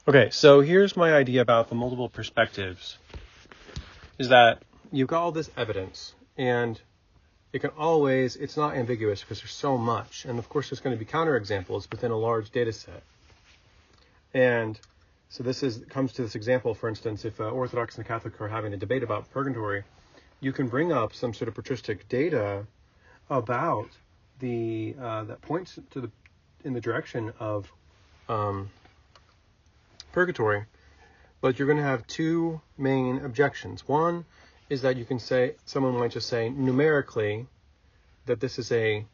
Okay, so here's my idea about the multiple perspectives, is that you've got all this evidence, and it's not ambiguous because there's so much. And of course, there's going to be counterexamples within a large data set. And so comes to this example, for instance, if Orthodox and Catholic are having a debate about purgatory, you can bring up some sort of patristic data about that points in the direction of purgatory, but you're going to have two main objections. One is that someone might just say numerically that this is a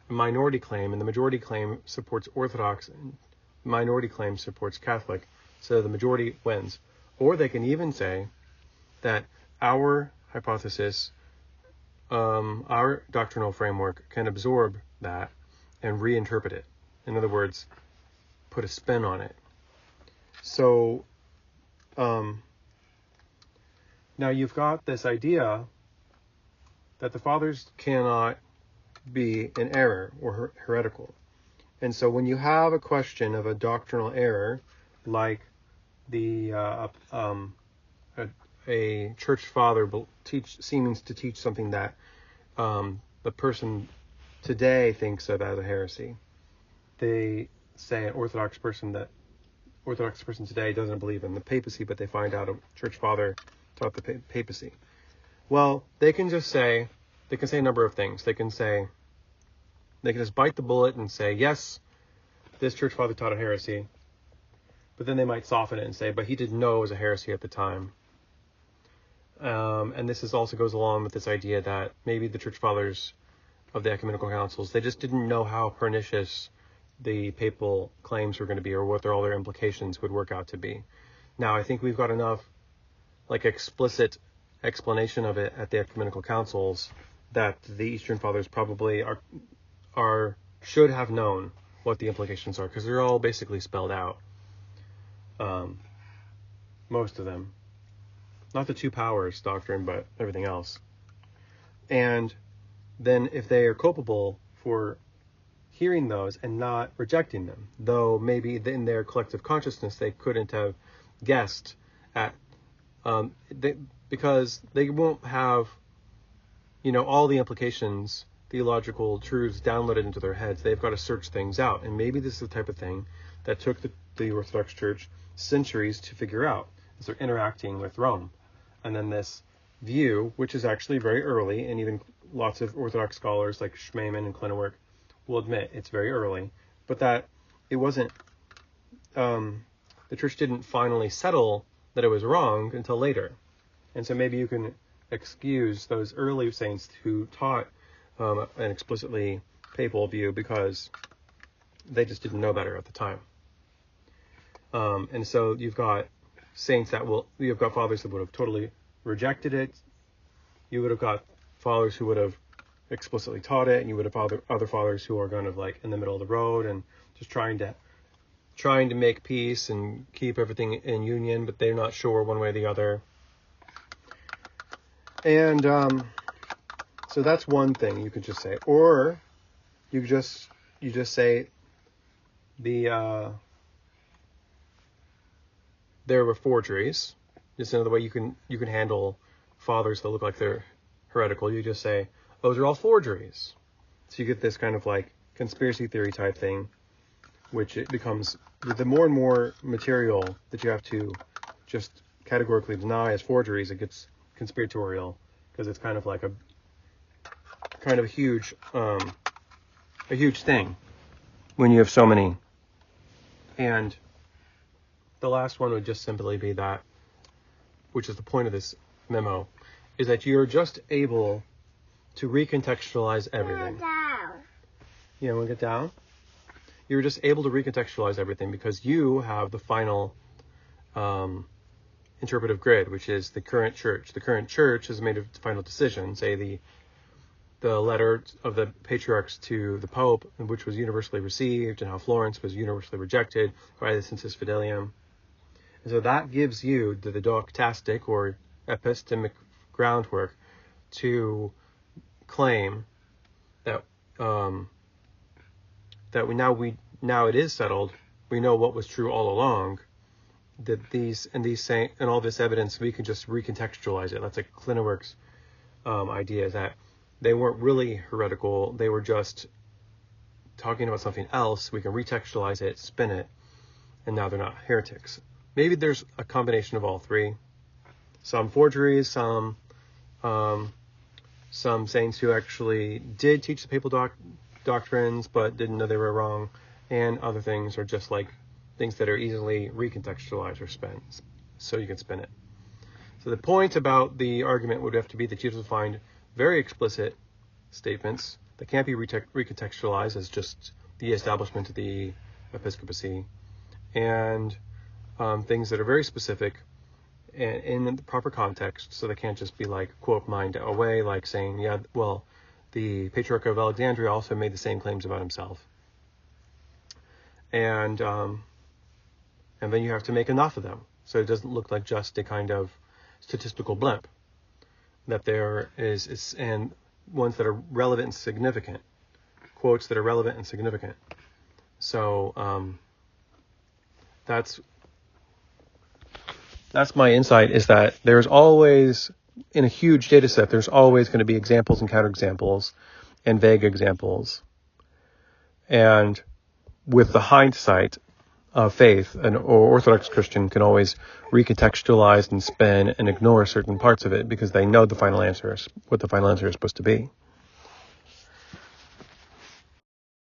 minority claim, and the majority claim supports Orthodox, and the minority claim supports Catholic, so the majority wins. Or they can even say that our hypothesis, our doctrinal framework can absorb that and reinterpret it. In other words, put a spin on it. So now you've got this idea that the fathers cannot be in error or heretical. And so when you have a question of a doctrinal error, like a church father seems to teach something that the person today thinks of as a heresy, they say an Orthodox person today doesn't believe in the papacy, but they find out a church father taught the papacy. Well, they can say a number of things. They can just bite the bullet and say, yes, this church father taught a heresy, but then they might soften it and say, but he didn't know it was a heresy at the time. And this also goes along with this idea that maybe the church fathers of the ecumenical councils, they just didn't know how pernicious the papal claims were going to be, or what all their implications would work out to be. Now, I think we've got enough explicit explanation of it at the ecumenical councils that the Eastern Fathers probably should have known what the implications are, because they're all basically spelled out. Most of them. Not the two powers doctrine, but everything else. And then if they are culpable for hearing those and not rejecting them, though maybe in their collective consciousness they couldn't have guessed at, because they won't have, all the implications, theological truths downloaded into their heads. They've got to search things out. And maybe this is the type of thing that took the Orthodox Church centuries to figure out as they're interacting with Rome. And then this view, which is actually very early, and even lots of Orthodox scholars like Schmemann and Klennewerk will admit it's very early, but that it wasn't, the church didn't finally settle that it was wrong until later. And so maybe you can excuse those early saints who taught an explicitly papal view because they just didn't know better at the time. And so you've got you've got fathers that would have totally rejected it. You would have got fathers who would have explicitly taught it, and you would have other fathers who are kind of in the middle of the road and just trying to make peace and keep everything in union, but they're not sure one way or the other. And so that's one thing you could just say. Or you just say there were forgeries. Just another way you can handle fathers that look like they're heretical. You just say those are all forgeries. So you get this kind of conspiracy theory type thing, which it becomes, the more and more material that you have to just categorically deny as forgeries, it gets conspiratorial, because it's kind of a huge thing when you have so many. And the last one would just simply be that, which is the point of this memo, is that you're just able to recontextualize everything. You want to get down? You're just able to recontextualize everything because you have the final interpretive grid, which is the current church. The current church has made a final decision, say the letter of the patriarchs to the Pope, which was universally received, and how Florence was universally rejected by the Sensus Fidelium. And so that gives you the doxastic or epistemic groundwork to claim that now it is settled. We know what was true all along, and all this evidence, we can just recontextualize it. That's like Clinawerk's idea, is that they weren't really heretical. They were just talking about something else. We can retextualize it, spin it, and now they're not heretics. Maybe there's a combination of all three. Some forgeries, some saints who actually did teach the papal doctrines but didn't know they were wrong, and other things are just like things that are easily recontextualized or spun, so you can spin it. So the point about the argument would have to be that Jesus would find very explicit statements that can't be recontextualized as just the establishment of the episcopacy, and things that are very specific and in the proper context, so they can't just be like, quote, mined away, like saying, yeah, well, the Patriarch of Alexandria also made the same claims about himself. And then you have to make enough of them, so it doesn't look like just a kind of statistical blimp. That there is and ones that are relevant and significant, quotes that are relevant and significant. So that's my insight, is that there's always, in a huge data set, there's always going to be examples and counterexamples and vague examples. And with the hindsight of faith, an Orthodox Christian can always recontextualize and spin and ignore certain parts of it because they know the final answer is what the final answer is supposed to be.